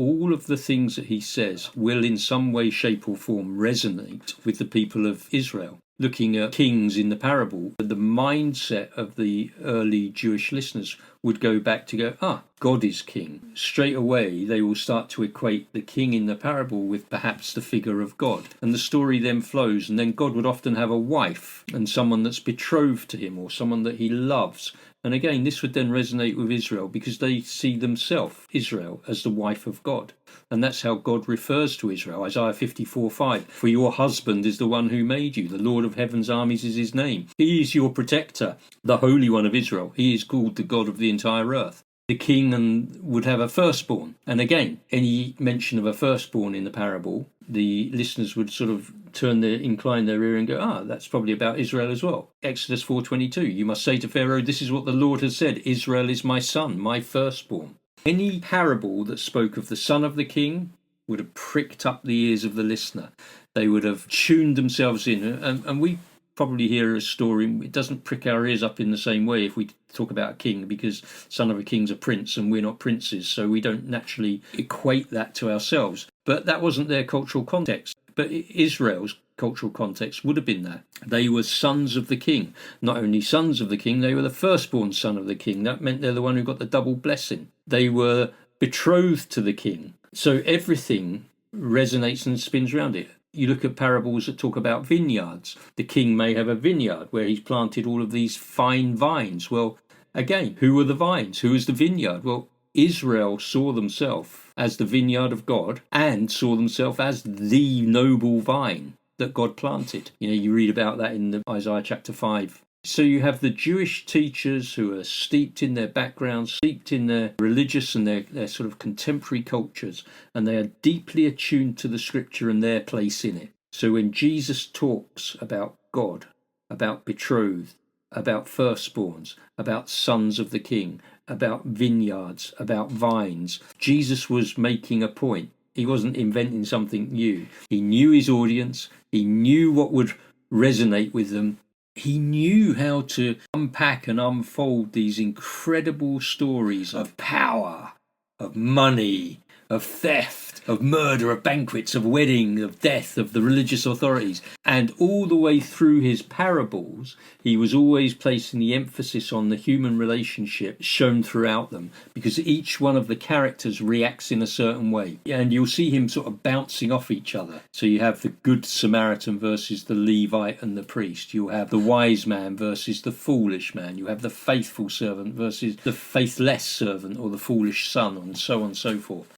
all of the things that he says will in some way, shape or form resonate with the people of Israel. Looking at kings in the parable, the mindset of the early Jewish listeners would go back to God is king. Straight away, they will start to equate the king in the parable with perhaps the figure of God. And the story then flows, and then God would often have a wife and someone that's betrothed to him or someone that he loves. And again, this would then resonate with Israel because they see themselves, Israel, as the wife of God. And that's how God refers to Israel. Isaiah 54:5, for your husband is the one who made you. The Lord of heaven's armies is his name. He is your protector, the Holy One of Israel. He is called the God of the entire earth. The king would have a firstborn. And again, any mention of a firstborn in the parable, the listeners would sort of incline their ear and go, that's probably about Israel as well. Exodus 4:22, you must say to Pharaoh, this is what the Lord has said, Israel is my son, my firstborn. Any parable that spoke of the son of the king would have pricked up the ears of the listener. They would have tuned themselves in. And we probably hear a story, it doesn't prick our ears up in the same way if we talk about a king, because son of a king's a prince and we're not princes, so we don't naturally equate that to ourselves. But that wasn't their cultural context. But Israel's cultural context would have been that. They were sons of the king. Not only sons of the king, they were the firstborn son of the king. That meant they're the one who got the double blessing. They were betrothed to the king. So everything resonates and spins around it. You look at parables that talk about vineyards. The king may have a vineyard where he's planted all of these fine vines. Well, again, who are the vines? Who is the vineyard? Well, Israel saw themselves as the vineyard of God and saw themselves as the noble vine that God planted. You read about that in Isaiah chapter 5. So you have the Jewish teachers who are steeped in their backgrounds, steeped in their religious and their sort of contemporary cultures, and they are deeply attuned to the scripture and their place in it. So when Jesus talks about God, about betrothed, about firstborns, about sons of the king, about vineyards, about vines, Jesus was making a point. He wasn't inventing something new. He knew his audience. He knew what would resonate with them. He knew how to unpack and unfold these incredible stories of power, of money, of theft, of murder, of banquets, of wedding, of death, of the religious authorities. And all the way through his parables, he was always placing the emphasis on the human relationship shown throughout them, because each one of the characters reacts in a certain way. And you'll see him sort of bouncing off each other. So you have the good Samaritan versus the Levite and the priest. You have the wise man versus the foolish man. You have the faithful servant versus the faithless servant or the foolish son, and so on and so forth.